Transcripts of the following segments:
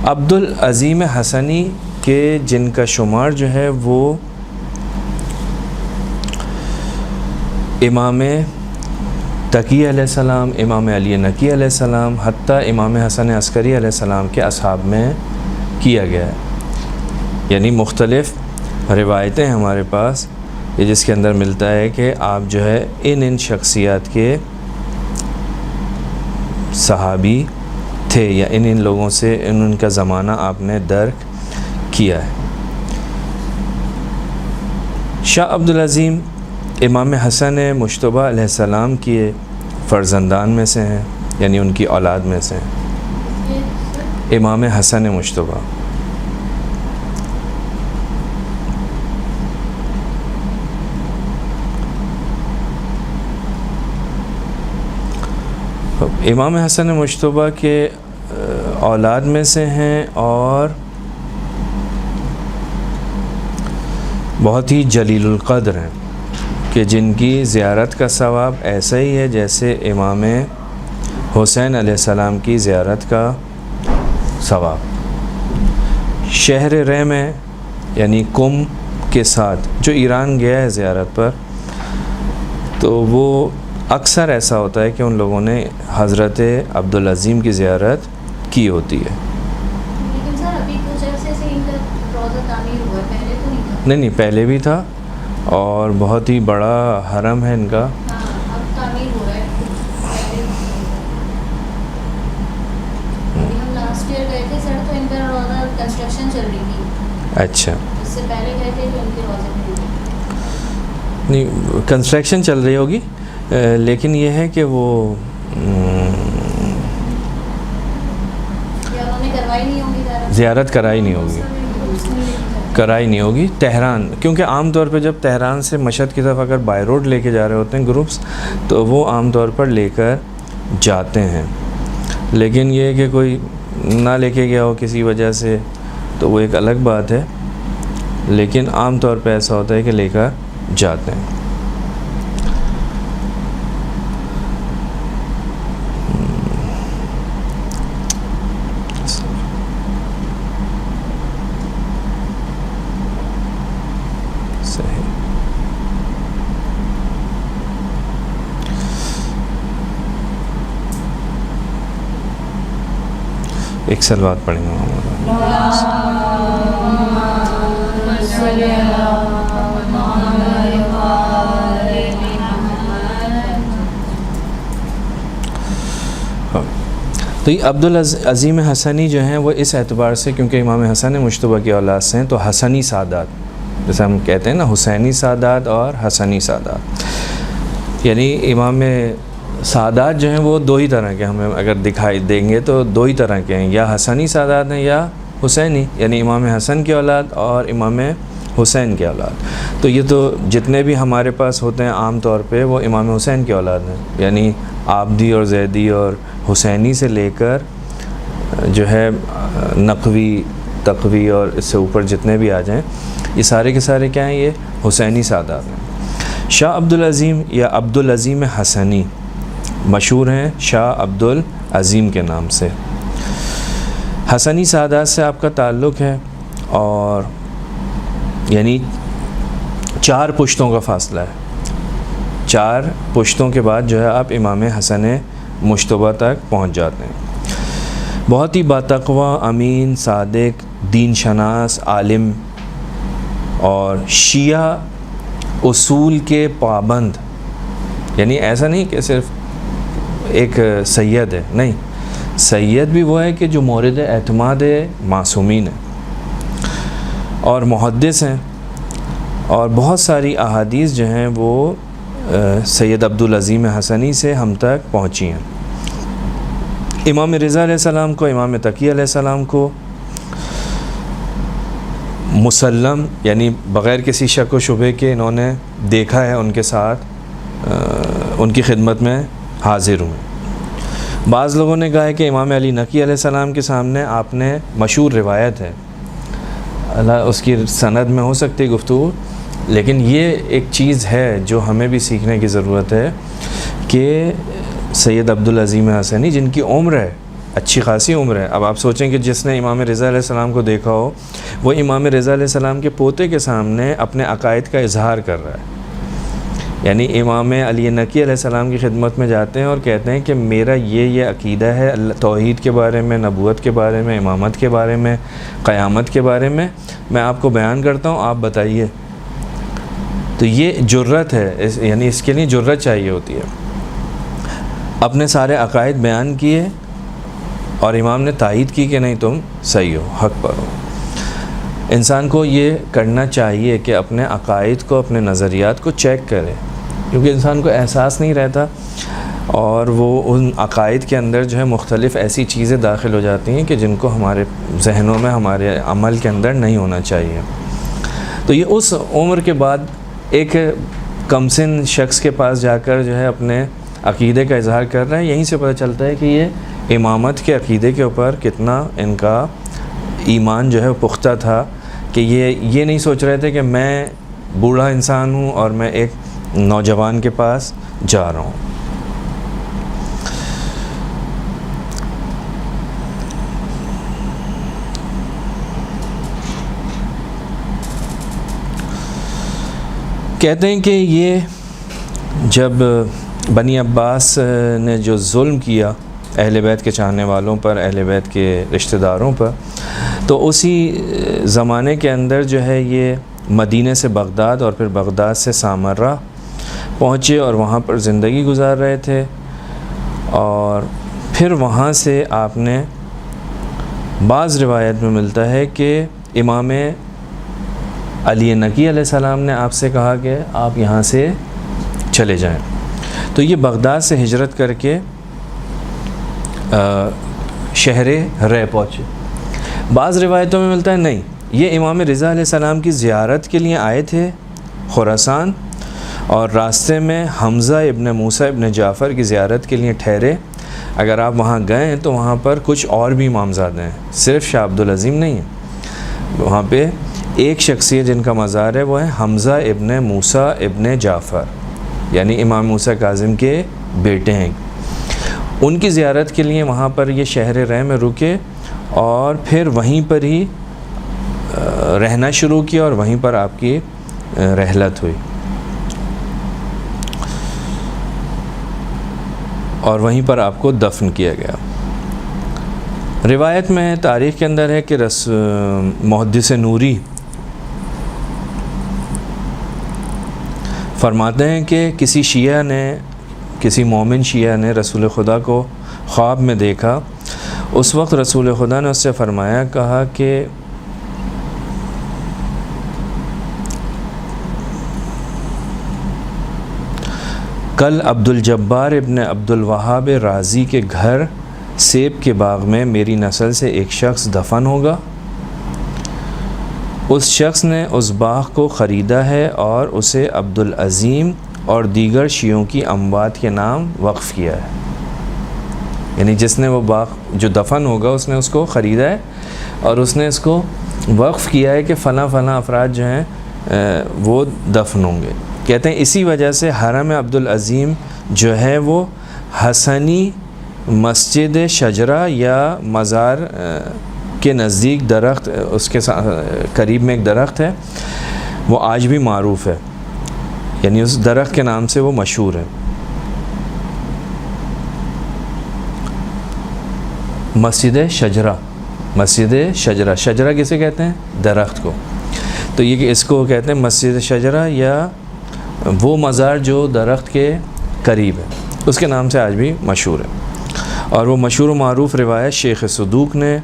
عبدالعظیم حسنی کے جن کا شمار جو ہے وہ امام تقی علیہ السلام، امام علی نقی علیہ السلام، حتیٰ امام حسن عسکری علیہ السلام کے اصحاب میں کیا گیا ہے. یعنی مختلف روایتیں ہمارے پاس یہ جس کے اندر ملتا ہے کہ آپ جو ہے ان شخصیات کے صحابی تھے یا ان لوگوں سے ان کا زمانہ آپ نے درک کیا ہے. شاہ عبدالعظیم امام حسن مجتبیٰ علیہ السلام کے فرزندان میں سے ہیں، یعنی ان کی اولاد میں سے ہیں. امام حسن مجتبیٰ امام حسن مجتبیٰ کے اولاد میں سے ہیں اور بہت ہی جلیل القدر ہیں کہ جن کی زیارت کا ثواب ایسا ہی ہے جیسے امام حسین علیہ السلام کی زیارت کا ثواب. شہر رے میں یعنی کم کے ساتھ جو ایران گیا ہے زیارت پر، تو وہ اکثر ایسا ہوتا ہے کہ ان لوگوں نے حضرت عبدالعظیم کی زیارت کی ہوتی ہے. لیکن سر ابھی کچھ عرصے سے ان کا روضہ تعمیر ہوا ہے، پہلے تو نہیں تھا. نہیں پہلے بھی تھا اور بہت ہی بڑا حرم ہے ان کا. اب تعمیر ہو رہا ہے. ہم لاسٹ ایئر گئے تھے سر تو ان کا روضہ کنسٹرکشن چل رہی تھی. اچھا. اس سے پہلے گئے تھے تو ان کے روضے میں نہیں کنسٹرکشن چل رہی ہوگی، لیکن یہ ہے کہ وہ زیارت کرائی نہیں ہوگی تہران، کیونکہ عام طور پہ جب تہران سے مشہد کی طرف اگر بائی روڈ لے کے جا رہے ہوتے ہیں گروپس تو وہ عام طور پر لے کر جاتے ہیں. لیکن یہ کہ کوئی نہ لے کے گیا ہو کسی وجہ سے تو وہ ایک الگ بات ہے، لیکن عام طور پہ ایسا ہوتا ہے کہ لے کر جاتے ہیں. ایک سلوات پڑھیں گے. تو یہ عبدالعظیم حسنی جو ہیں وہ اس اعتبار سے کیونکہ امام حسن مجتبیٰ کی اولاد سے ہیں تو حسنی سادات، جیسے ہم کہتے ہیں نا حسینی سادات اور حسنی سادات، یعنی امام سادات جو ہیں وہ دو ہی طرح کے ہمیں اگر دکھائی دیں گے تو دو ہی طرح کے ہیں، یا حسنی سادات ہیں یا حسینی، یعنی امام حسن کی اولاد اور امام حسین کی اولاد. تو یہ تو جتنے بھی ہمارے پاس ہوتے ہیں عام طور پہ وہ امام حسین کی اولاد ہیں، یعنی عابدی اور زیدی اور حسینی سے لے کر جو ہے نقوی تقوی اور اس سے اوپر جتنے بھی آ جائیں یہ سارے کے سارے کیا ہیں، یہ حسینی سادات ہیں. شاہ عبدالعظیم یا عبدالعظیم حسنی مشہور ہیں شاہ عبدالعظیم کے نام سے. حسنی سادات سے آپ کا تعلق ہے اور یعنی 4 پشتوں کا فاصلہ ہے. 4 پشتوں کے بعد جو ہے آپ امام حسن مجتبیٰ تک پہنچ جاتے ہیں. بہت ہی باتقویٰ، امین، صادق، دین شناس، عالم اور شیعہ اصول کے پابند. یعنی ایسا نہیں کہ صرف ایک سید ہے، نہیں، سید بھی وہ ہے کہ جو مورد اعتماد معصومین ہے اور محدث ہیں، اور بہت ساری احادیث جو ہیں وہ سید عبدالعظیم حسنی سے ہم تک پہنچی ہیں. امام رضا علیہ السلام کو، امام تقی علیہ السلام کو مسلم یعنی بغیر کسی شک و شبہ کے انہوں نے دیکھا ہے، ان کے ساتھ ان کی خدمت میں حاضر ہوئے. بعض لوگوں نے کہا ہے کہ امام علی نقی علیہ السلام کے سامنے آپ نے، مشہور روایت ہے، اللہ اس کی سند میں ہو سکتی گفتگو، لیکن یہ ایک چیز ہے جو ہمیں بھی سیکھنے کی ضرورت ہے کہ سید عبدالعظیم حسنی جن کی عمر ہے اچھی خاصی عمر ہے. اب آپ سوچیں کہ جس نے امام رضا علیہ السلام کو دیکھا ہو وہ امام رضا علیہ السلام کے پوتے کے سامنے اپنے عقائد کا اظہار کر رہا ہے. یعنی امام علی نقی علیہ السلام کی خدمت میں جاتے ہیں اور کہتے ہیں کہ میرا یہ عقیدہ ہے توحید کے بارے میں, نبوت کے بارے میں, امامت کے بارے میں, قیامت کے بارے میں آپ کو بیان کرتا ہوں, آپ بتائیے. تو یہ جرت ہے, یعنی اس کے لیے جرت چاہیے ہوتی ہے. اپنے سارے عقائد بیان کیے اور امام نے تائید کی کہ نہیں تم صحیح ہو, حق پر ہو. انسان کو یہ کرنا چاہیے کہ اپنے عقائد کو, اپنے نظریات کو چیک کرے, کیونکہ انسان کو احساس نہیں رہتا اور وہ ان عقائد کے اندر جو ہے مختلف ایسی چیزیں داخل ہو جاتی ہیں کہ جن کو ہمارے ذہنوں میں, ہمارے عمل کے اندر نہیں ہونا چاہیے. تو یہ اس عمر کے بعد ایک کمسن شخص کے پاس جا کر جو ہے اپنے عقیدے کا اظہار کر رہا ہے. یہیں سے پتہ چلتا ہے کہ یہ امامت کے عقیدے کے اوپر کتنا ان کا ایمان جو ہے پختہ تھا, کہ یہ نہیں سوچ رہے تھے کہ میں بوڑھا انسان ہوں اور میں ایک نوجوان کے پاس جا رہا ہوں. کہتے ہیں کہ یہ جب بنی عباس نے جو ظلم کیا اہل بیت کے چاہنے والوں پر, اہل بیت کے رشتہ داروں پر, تو اسی زمانے کے اندر جو ہے یہ مدینہ سے بغداد اور پھر بغداد سے سامرہ پہنچے اور وہاں پر زندگی گزار رہے تھے. اور پھر وہاں سے آپ نے, بعض روایت میں ملتا ہے کہ امام علی نقی علیہ السلام نے آپ سے کہا کہ آپ یہاں سے چلے جائیں. تو یہ بغداد سے ہجرت کر کے شہر رے پہنچے. بعض روایتوں میں ملتا ہے نہیں, یہ امام رضا علیہ السلام کی زیارت کے لیے آئے تھے خراسان, اور راستے میں حمزہ ابن موسیٰ ابن جعفر کی زیارت کے لیے ٹھہرے. اگر آپ وہاں گئے تو وہاں پر کچھ اور بھی امامزادے ہیں, صرف شاہ عبدالعظیم نہیں ہیں. وہاں پہ ایک شخصیت جن کا مزار ہے وہ ہے حمزہ ابن موسیٰ ابن جعفر, یعنی امام موسیٰ کاظم کے بیٹے ہیں. ان کی زیارت کے لیے وہاں پر یہ شہر رے میں رکے اور پھر وہیں پر ہی رہنا شروع کیا اور وہیں پر آپ کی رحلت ہوئی اور وہیں پر آپ کو دفن کیا گیا. روایت میں تاریخ کے اندر ہے کہ محدث نوری فرماتے ہیں کہ کسی مومن شیعہ نے رسول خدا کو خواب میں دیکھا. اس وقت رسول خدا نے اس سے فرمایا, کہا کہ کل عبد الجبار ابن عبد الوہاب رازی کے گھر سیب کے باغ میں میری نسل سے ایک شخص دفن ہوگا. اس شخص نے اس باغ کو خریدا ہے اور اسے عبدالعظیم اور دیگر شیعوں کی اموات کے نام وقف کیا ہے. یعنی جس نے وہ باغ جو دفن ہوگا اس نے اس کو خریدا ہے اور اس نے اس کو وقف کیا ہے کہ فلاں فلاں افراد جو ہیں وہ دفن ہوں گے. کہتے ہیں اسی وجہ سے حرم عبدالعظیم جو ہے وہ حسنی مسجد شجرہ یا مزار کے نزدیک درخت, اس کے قریب میں ایک درخت ہے, وہ آج بھی معروف ہے, یعنی اس درخت کے نام سے وہ مشہور ہے. مسجد شجرہ, شجرہ کسے کہتے ہیں؟ درخت کو. تو یہ اس کو کہتے ہیں مسجد شجرہ یا وہ مزار جو درخت کے قریب ہے, اس کے نام سے آج بھی مشہور ہے. اور وہ مشہور و معروف روایت شیخ صدوق نے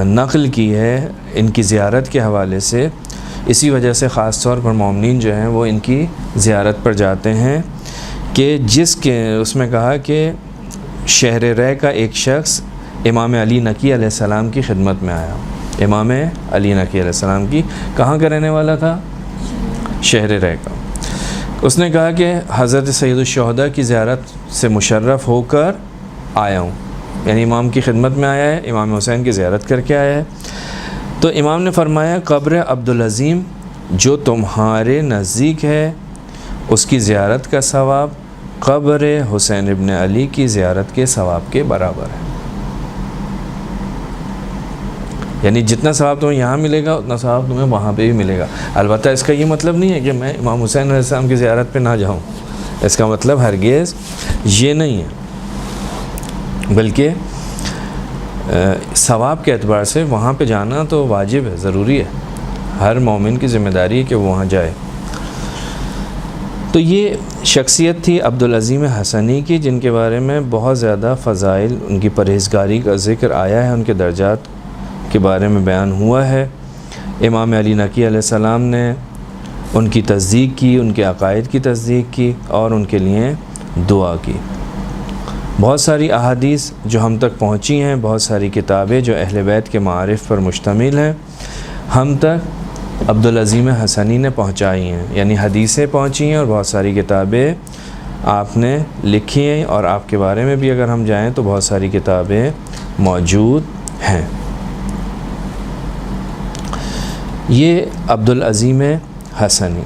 نقل کی ہے ان کی زیارت کے حوالے سے. اسی وجہ سے خاص طور پر مومنین جو ہیں وہ ان کی زیارت پر جاتے ہیں کہ جس کے اس میں کہا کہ شہر رے کا ایک شخص امام علی نقی علیہ السلام کی خدمت میں آیا. امام علی نقی علیہ السلام کی کہاں کا رہنے والا تھا؟ شہر رے کا. اس نے کہا کہ حضرت سید الشہداء کی زیارت سے مشرف ہو کر آیا ہوں, یعنی امام کی خدمت میں آیا ہے, امام حسین کی زیارت کر کے آیا ہے. تو امام نے فرمایا قبر عبدالعظیم جو تمہارے نزدیک ہے اس کی زیارت کا ثواب قبر حسین ابن علی کی زیارت کے ثواب کے برابر ہے. یعنی جتنا ثواب تمہیں یہاں ملے گا اتنا ثواب تمہیں وہاں پہ بھی ملے گا. البتہ اس کا یہ مطلب نہیں ہے کہ میں امام حسین علیہ السلام کی زیارت پہ نہ جاؤں، اس کا مطلب ہرگز یہ نہیں ہے، بلکہ ثواب کے اعتبار سے وہاں پہ جانا تو واجب ہے، ضروری ہے، ہر مومن کی ذمہ داری ہے کہ وہ وہاں جائے. تو یہ شخصیت تھی عبدالعظیم حسنی کی، جن کے بارے میں بہت زیادہ فضائل، ان کی پرہیزگاری کا ذکر آیا ہے، ان کے درجات کے بارے میں بیان ہوا ہے. امام علی نقی علیہ السلام نے ان کی تصدیق کی، ان کے عقائد کی تصدیق کی اور ان کے لیے دعا کی. بہت ساری احادیث جو ہم تک پہنچی ہیں، بہت ساری کتابیں جو اہل بیت کے معارف پر مشتمل ہیں، ہم تک عبدالعظیم حسنی نے پہنچائی ہیں، یعنی حدیثیں پہنچی ہیں اور بہت ساری کتابیں آپ نے لکھی ہیں، اور آپ کے بارے میں بھی اگر ہم جائیں تو بہت ساری کتابیں موجود ہیں. یہ عبدالعظیم حسنی.